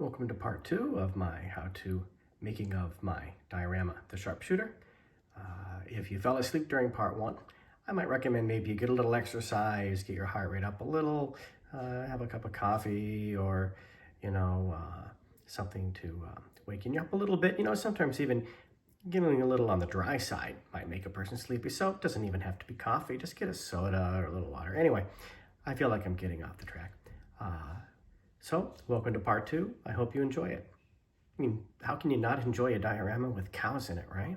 Welcome to part 2 of my how-to making of my diorama, the sharpshooter. If you fell asleep during part 1, I might recommend maybe you get a little exercise, get your heart rate up a little, have a cup of coffee or, something to waken you up a little bit. Sometimes even getting a little on the dry side might make a person sleepy, so it doesn't even have to be coffee. Just get a soda or a little water. Anyway, I feel like I'm getting off the track. So, welcome to part 2. I hope you enjoy it. I mean, how can you not enjoy a diorama with cows in it, right?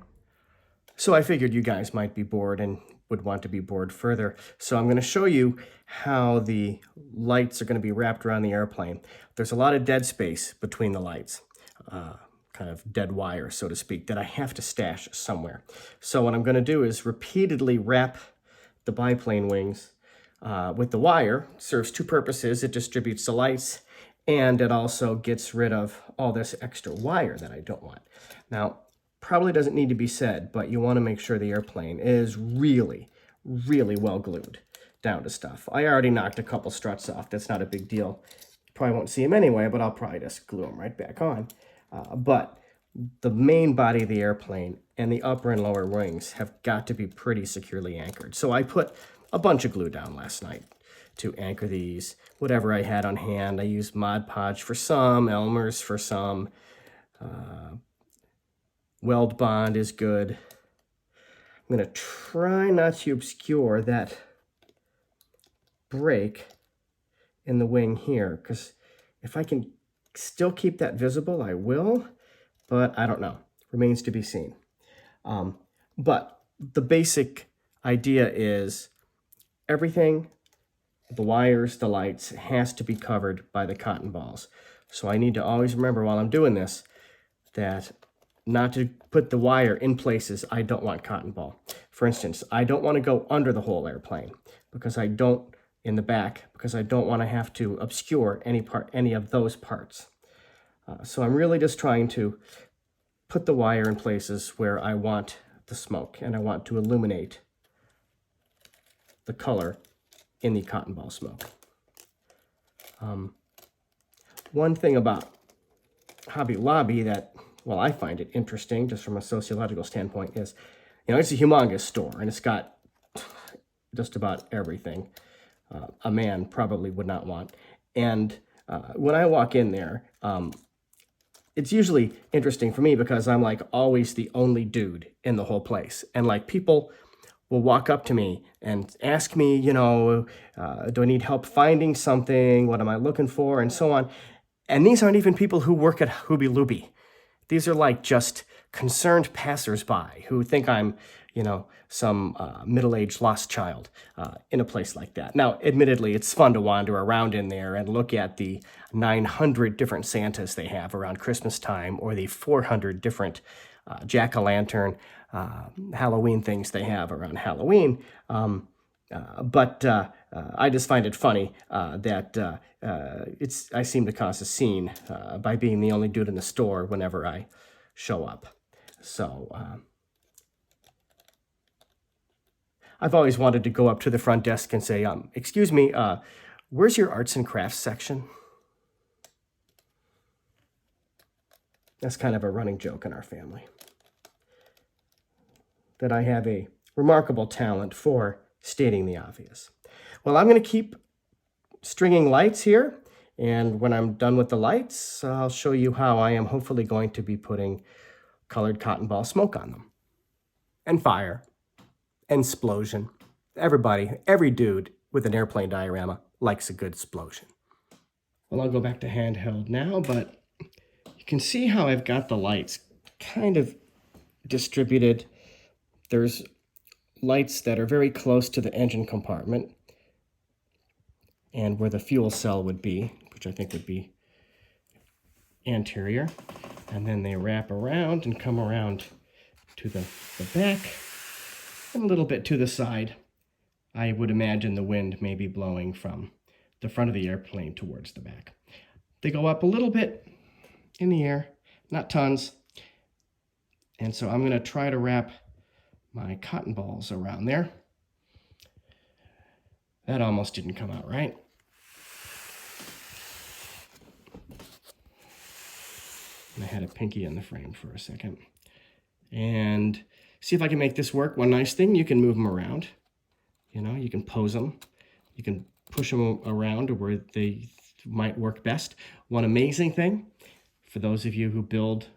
So I figured you guys might be bored and would want to be bored further. So I'm going to show you how the lights are going to be wrapped around the airplane. There's a lot of dead space between the lights, kind of dead wire, so to speak, that I have to stash somewhere. So what I'm going to do is repeatedly wrap the biplane wings with the wire. It serves two purposes. It distributes the lights, and it also gets rid of all this extra wire that I don't want. Now, probably doesn't need to be said, but you want to make sure the airplane is really, really well glued down to stuff. I already knocked a couple struts off. That's not a big deal. You probably won't see them anyway, but I'll probably just glue them right back on. But the main body of the airplane and the upper and lower wings have got to be pretty securely anchored. So I put a bunch of glue down last night to anchor these, whatever I had on hand. I used Mod Podge for some, Elmer's for some. Weld Bond is good. I'm going to try not to obscure that break in the wing here, because if I can still keep that visible, I will, but I don't know. Remains to be seen. But the basic idea is everything, the wires, the lights, has to be covered by the cotton balls. So I need to always remember while I'm doing this that not to put the wire in places I don't want cotton ball. For instance, I don't want to go under the whole airplane in the back, because I don't want to have to obscure any of those parts. So I'm really just trying to put the wire in places where I want the smoke and I want to illuminate the color in the cotton ball smoke. One thing about Hobby Lobby that, well, I find it interesting just from a sociological standpoint is, it's a humongous store and it's got just about everything a man probably would not want. And when I walk in there, it's usually interesting for me because I'm like always the only dude in the whole place. And like people will walk up to me and ask me, do I need help finding something? What am I looking for? And so on. And these aren't even people who work at Hooby Looby. These are like just concerned passersby who think I'm, some middle-aged lost child in a place like that. Now, admittedly, it's fun to wander around in there and look at the 900 different Santas they have around Christmas time, or the 400 different jack-o'-lantern Halloween things they have around Halloween. But I just find it funny that I seem to cause a scene by being the only dude in the store whenever I show up. So I've always wanted to go up to the front desk and say, excuse me, where's your arts and crafts section? That's kind of a running joke in our family, that I have a remarkable talent for stating the obvious. Well, I'm going to keep stringing lights here, and when I'm done with the lights, I'll show you how I am hopefully going to be putting colored cotton ball smoke on them. And fire. And explosion. Every dude with an airplane diorama likes a good explosion. Well, I'll go back to handheld now, but you can see how I've got the lights kind of distributed. There's lights that are very close to the engine compartment and where the fuel cell would be, which I think would be anterior. And then they wrap around and come around to the back and a little bit to the side. I would imagine the wind may be blowing from the front of the airplane towards the back. They go up a little bit in the air, not tons. And so I'm going to try to wrap my cotton balls around there. That almost didn't come out right. And I had a pinky in the frame for a second. And see if I can make this work. One nice thing, you can move them around. You know, you can pose them. You can push them around to where they might work best. One amazing thing, for those of you who build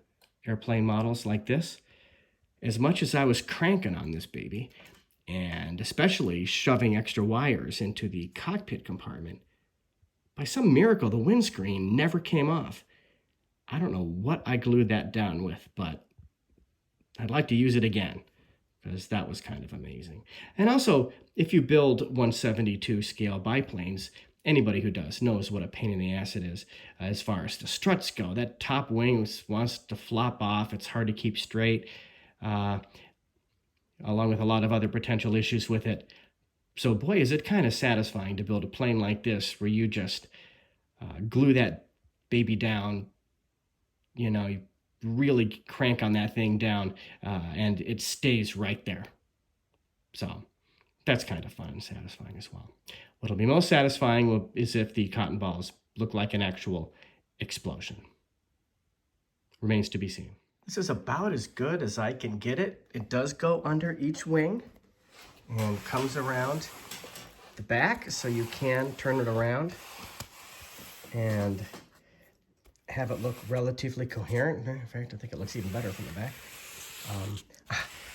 airplane models like this, as much as I was cranking on this baby, and especially shoving extra wires into the cockpit compartment, by some miracle, the windscreen never came off. I don't know what I glued that down with, but I'd like to use it again, because that was kind of amazing. And also, if you build 172 scale biplanes, anybody who does knows what a pain in the ass it is as far as the struts go. That top wing wants to flop off. It's hard to keep straight, along with a lot of other potential issues with it. So boy, is it kind of satisfying to build a plane like this where you just glue that baby down, you know, you really crank on that thing down and it stays right there. So that's kind of fun and satisfying as well. What'll be most satisfying is if the cotton balls look like an actual explosion. Remains to be seen. This is about as good as I can get it. It does go under each wing and comes around the back, so you can turn it around and have it look relatively coherent. In fact, I think it looks even better from the back.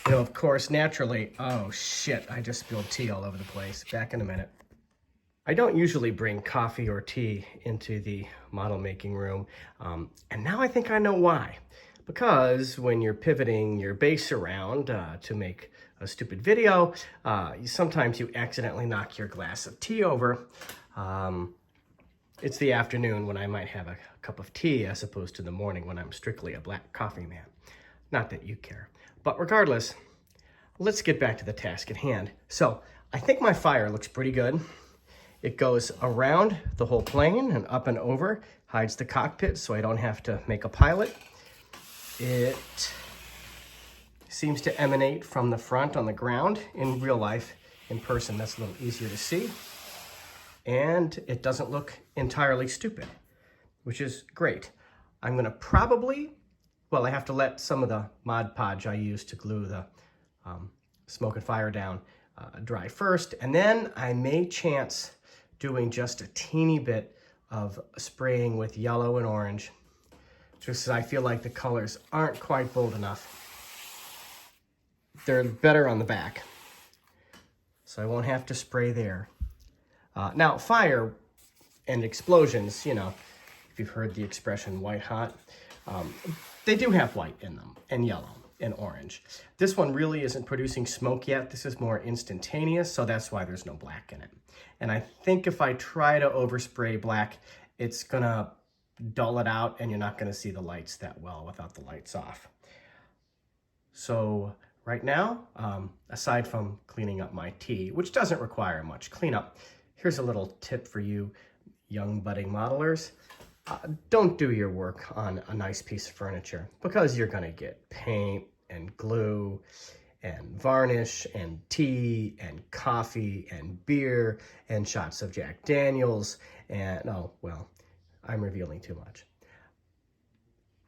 You know, of course, naturally, oh shit, I just spilled tea all over the place. Back in a minute. I don't usually bring coffee or tea into the model making room, and now I think I know why. Because when you're pivoting your base around to make a stupid video, sometimes you accidentally knock your glass of tea over. It's the afternoon when I might have a cup of tea as opposed to the morning when I'm strictly a black coffee man. Not that you care. But regardless, let's get back to the task at hand. So I think my fire looks pretty good. It goes around the whole plane and up and over, hides the cockpit so I don't have to make a pilot. It seems to emanate from the front on the ground. In real life, in person, that's a little easier to see. And it doesn't look entirely stupid, which is great. I'm gonna probably, well, I have to let some of the Mod Podge I use to glue the smoke and fire down dry first, and then I may chance doing just a teeny bit of spraying with yellow and orange, just as I feel like the colors aren't quite bold enough. They're better on the back, so I won't have to spray there. Now, fire and explosions, you know, if you've heard the expression white hot, they do have white in them, and yellow, and orange. This one really isn't producing smoke yet. This is more instantaneous, so that's why there's no black in it. And I think if I try to overspray black, it's gonna dull it out, and you're not gonna see the lights that well without the lights off. So right now, aside from cleaning up my tea, which doesn't require much cleanup, here's a little tip for you young budding modelers. Don't do your work on a nice piece of furniture, because you're gonna get paint and glue and varnish and tea and coffee and beer and shots of Jack Daniels and, oh, well, I'm revealing too much.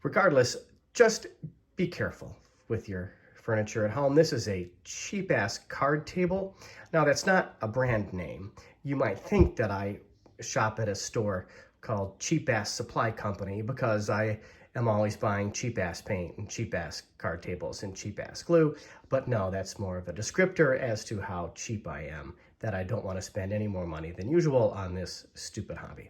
Regardless, just be careful with your furniture at home. This is a cheap-ass card table. Now, that's not a brand name. You might think that I shop at a store called Cheap Ass Supply Company because I am always buying cheap ass paint and cheap ass card tables and cheap ass glue, but no, that's more of a descriptor as to how cheap I am, that I don't want to spend any more money than usual on this stupid hobby.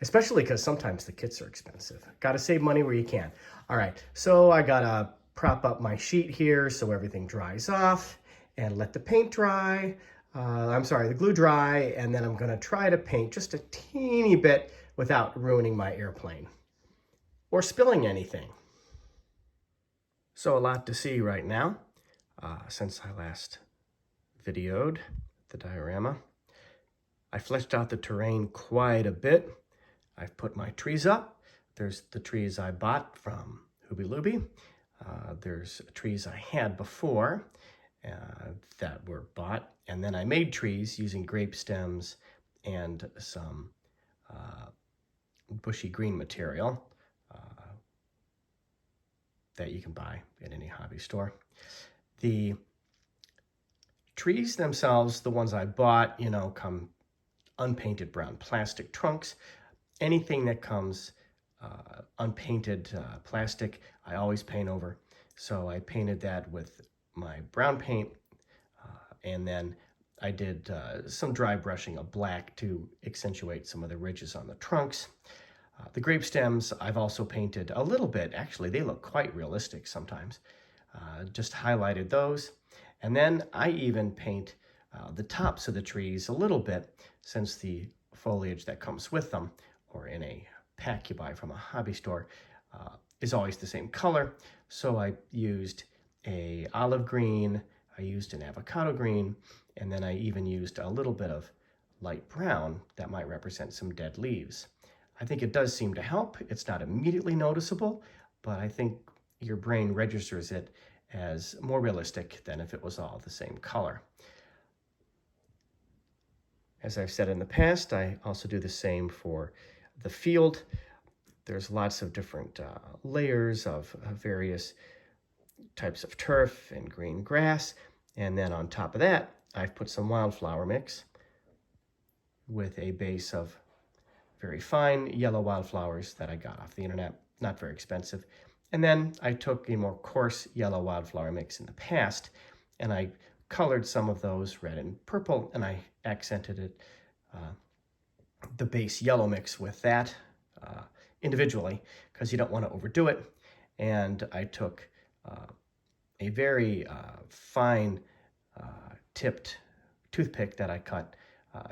Especially because sometimes the kits are expensive. Gotta save money where you can. All right, so I gotta prop up my sheet here so everything dries off and let the paint dry. The glue dry, and then I'm gonna try to paint just a teeny bit without ruining my airplane or spilling anything. So a lot to see right now since I last videoed the diorama. I fleshed out the terrain quite a bit. I've put my trees up. There's the trees I bought from Hooby Looby. There's trees I had before that were bought, and then I made trees using grape stems and some bushy green material, that you can buy at any hobby store. The trees themselves, the ones I bought, come unpainted brown plastic trunks. Anything that comes unpainted plastic, I always paint over. So I painted that with my brown paint, and then I did some dry brushing of black to accentuate some of the ridges on the trunks. The grape stems I've also painted a little bit. Actually, they look quite realistic sometimes. Just highlighted those. And then I even paint the tops of the trees a little bit, since the foliage that comes with them, or in a pack you buy from a hobby store, is always the same color. So I used a olive green, I used an avocado green, and then I even used a little bit of light brown that might represent some dead leaves. I think it does seem to help. It's not immediately noticeable, but I think your brain registers it as more realistic than if it was all the same color. As I've said in the past, I also do the same for the field. There's lots of different layers of various types of turf and green grass. And then on top of that, I've put some wildflower mix with a base of very fine yellow wildflowers that I got off the internet, not very expensive. And then I took a more coarse yellow wildflower mix in the past, and I colored some of those red and purple, and I accented it, the base yellow mix with that individually, because you don't want to overdo it. And I took a very fine tipped toothpick that I cut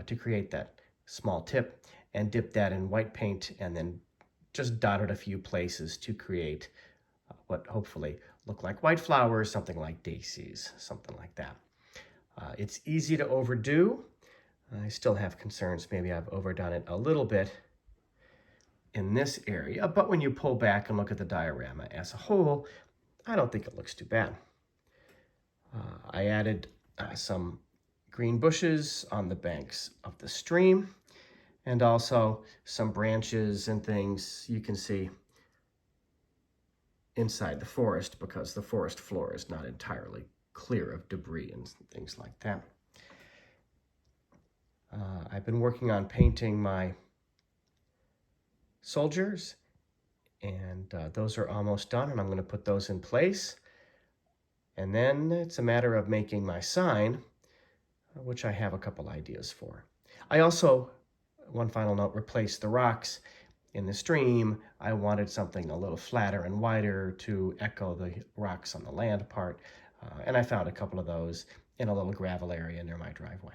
to create that small tip, and dipped that in white paint, and then just dotted a few places to create what hopefully look like white flowers, something like daisies, something like that. It's easy to overdo. I still have concerns. Maybe I've overdone it a little bit in this area, but when you pull back and look at the diorama as a whole, I don't think it looks too bad. I added some green bushes on the banks of the stream, and also some branches and things you can see inside the forest, because the forest floor is not entirely clear of debris and things like that. I've been working on painting my soldiers, and those are almost done, and I'm going to put those in place. And then it's a matter of making my sign, which I have a couple ideas for. I also, one final note, replaced the rocks in the stream. I wanted something a little flatter and wider to echo the rocks on the land part, and I found a couple of those in a little gravel area near my driveway.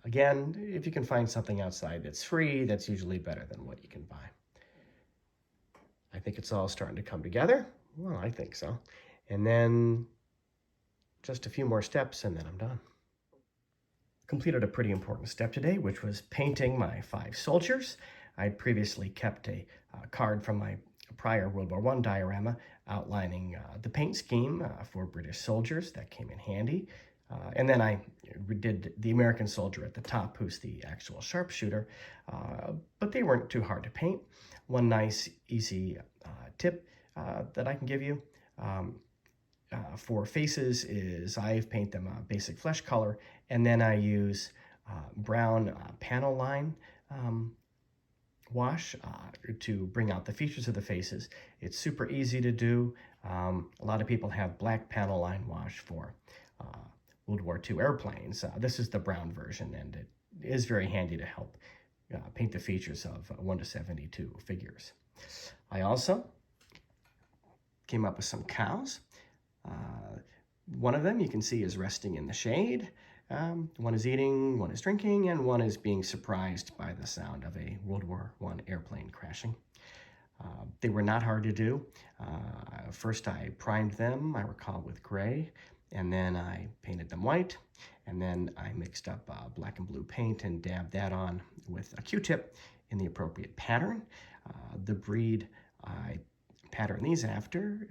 Again, if you can find something outside that's free, that's usually better than what you can buy. I think it's all starting to come together. Well, I think so. And then just a few more steps, and then I'm done. Completed a pretty important step today, which was painting my 5 soldiers. I'd previously kept a card from my prior World War I diorama outlining the paint scheme for British soldiers. That came in handy. And then I did the American soldier at the top, who's the actual sharpshooter, but they weren't too hard to paint. One nice, easy tip that I can give you for faces is I paint them a basic flesh color, and then I use brown panel line wash to bring out the features of the faces. It's super easy to do. A lot of people have black panel line wash for World War II airplanes. This is the brown version, and it is very handy to help paint the features of 1 to 72 figures. I also came up with some cows. One of them you can see is resting in the shade. One is eating, one is drinking, and one is being surprised by the sound of a World War I airplane crashing. They were not hard to do. First I primed them, I recall, with gray, and then I painted them white, and then I mixed up black and blue paint and dabbed that on with a Q-tip in the appropriate pattern. The breed I patterned these after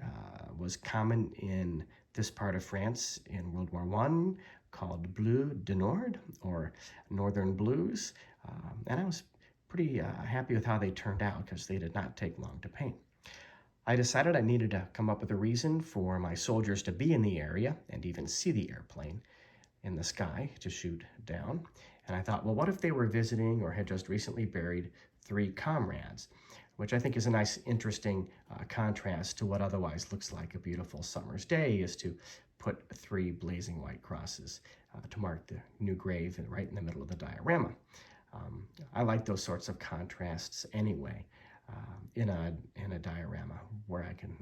was common in this part of France in World War I, called Bleu du Nord, or Northern Blues, and I was pretty happy with how they turned out, because they did not take long to paint. I decided I needed to come up with a reason for my soldiers to be in the area and even see the airplane in the sky to shoot down. And I thought, well, what if they were visiting or had just recently buried 3 comrades, which I think is a nice, interesting contrast to what otherwise looks like a beautiful summer's day, is to put 3 blazing white crosses to mark the new grave right in the middle of the diorama. I like those sorts of contrasts anyway in a diorama where I can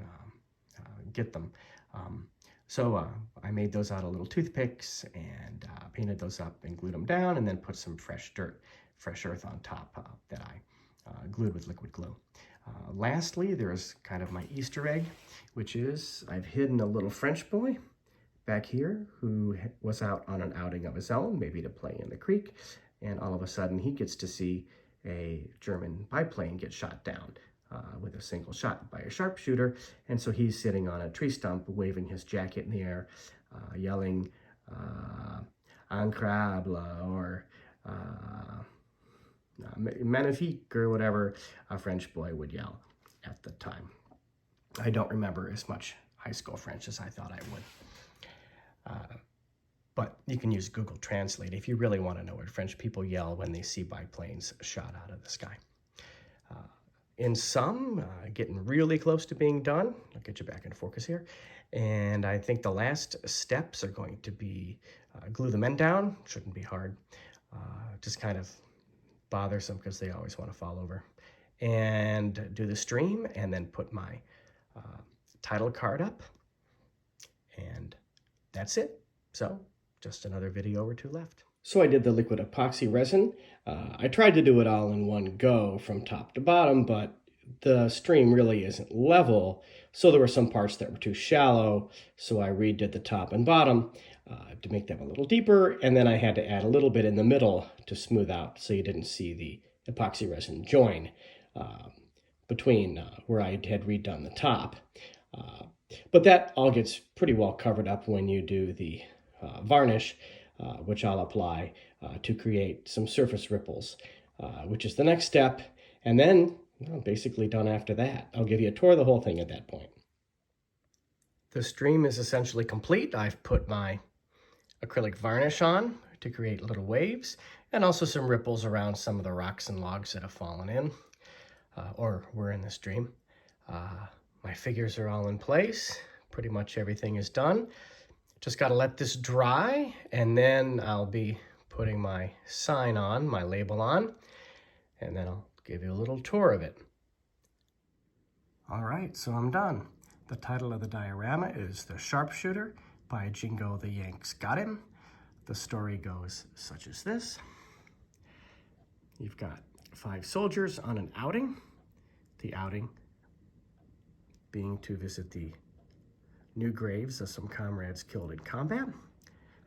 get them. So I made those out of little toothpicks and painted those up and glued them down, and then put some fresh earth on top that I glued with liquid glue. Lastly, there's kind of my Easter egg, which is I've hidden a little French boy back here who was out on an outing of his own, maybe to play in the creek, and all of a sudden he gets to see a German biplane get shot down with a single shot by a sharpshooter. And so he's sitting on a tree stump waving his jacket in the air, yelling incroyable, or magnifique, or whatever a French boy would yell at the time. I don't remember as much high school French as I thought I would. But you can use Google Translate if you really want to know what French people yell when they see biplanes shot out of the sky. In some, getting really close to being done. I'll get you back in focus here. And I think the last steps are going to be glue the men down. Shouldn't be hard. Just kind of bothersome because they always want to fall over. And do the stream, and then put my title card up. And that's it. So just another video or 2 left. So I did the liquid epoxy resin. I tried to do it all in one go from top to bottom, but the stream really isn't level. So there were some parts that were too shallow. So I redid the top and bottom to make them a little deeper. And then I had to add a little bit in the middle to smooth out so you didn't see the epoxy resin join between where I had redone the top. But that all gets pretty well covered up when you do the varnish, which I'll apply to create some surface ripples, which is the next step. And then, basically done after that. I'll give you a tour of the whole thing at that point. The stream is essentially complete. I've put my acrylic varnish on to create little waves, and also some ripples around some of the rocks and logs that have fallen in, or were in the stream. My figures are all in place. Pretty much everything is done. Just got to let this dry, and then I'll be putting my sign on, my label on, and then I'll give you a little tour of it. All right, so I'm done. The title of the diorama is The Sharpshooter by Jingo the Yanks Got Him. The story goes such as this. You've got 5 soldiers on an outing. The outing being to visit the new graves of some comrades killed in combat.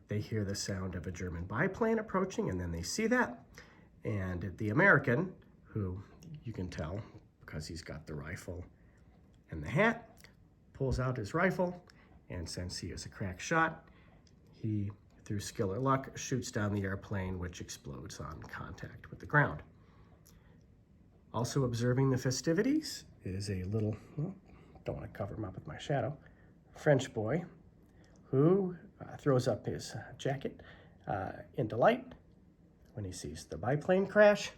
They hear the sound of a German biplane approaching, and then they see that. And the American, who you can tell because he's got the rifle and the hat, pulls out his rifle, and since he is a crack shot, he, through skill or luck, shoots down the airplane, which explodes on contact with the ground. Also observing the festivities is a little, well, don't want to cover him up with my shadow, French boy who throws up his jacket in delight when he sees the biplane crash.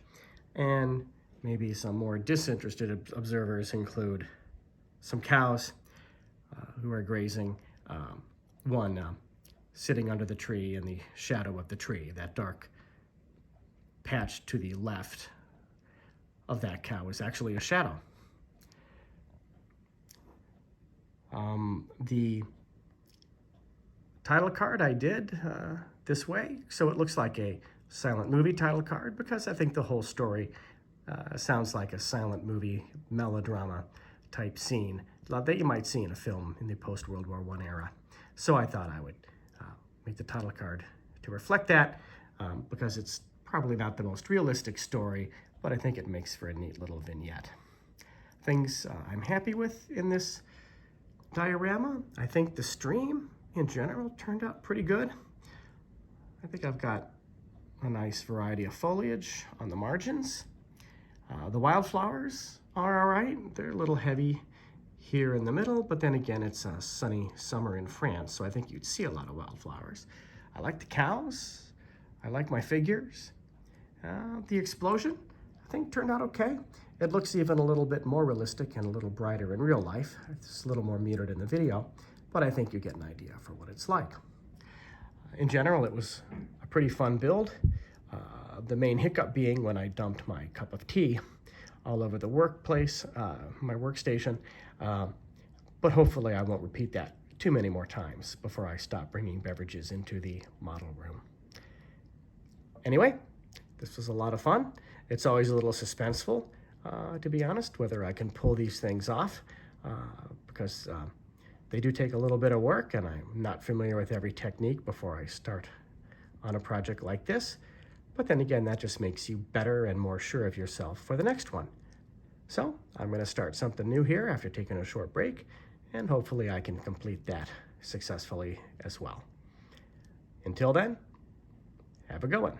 And maybe some more disinterested observers include some cows who are grazing, one sitting under the tree in the shadow of the tree. That dark patch to the left of that cow is actually a shadow. The title card I did this way, so it looks like a silent movie title card, because I think the whole story sounds like a silent movie melodrama type scene that you might see in a film in the post-World War I era. So I thought I would make the title card to reflect that, because it's probably not the most realistic story, but I think it makes for a neat little vignette. Things I'm happy with in this diorama. I think the stream in general turned out pretty good. I think I've got a nice variety of foliage on the margins. The wildflowers are all right. They're a little heavy here in the middle, but then again, it's a sunny summer in France, so I think you'd see a lot of wildflowers. I like the cows. I like my figures. The explosion, I think, turned out okay. It looks even a little bit more realistic and a little brighter in real life. It's a little more muted in the video, but I think you get an idea for what it's like. In general, it was a pretty fun build. The main hiccup being when I dumped my cup of tea all over the workplace, my workstation, but hopefully I won't repeat that too many more times before I stop bringing beverages into the model room. Anyway, this was a lot of fun. It's always a little suspenseful, to be honest, whether I can pull these things off, because they do take a little bit of work, and I'm not familiar with every technique before I start on a project like this. But then again, that just makes you better and more sure of yourself for the next one. So I'm going to start something new here after taking a short break, and hopefully I can complete that successfully as well. Until then, have a good one.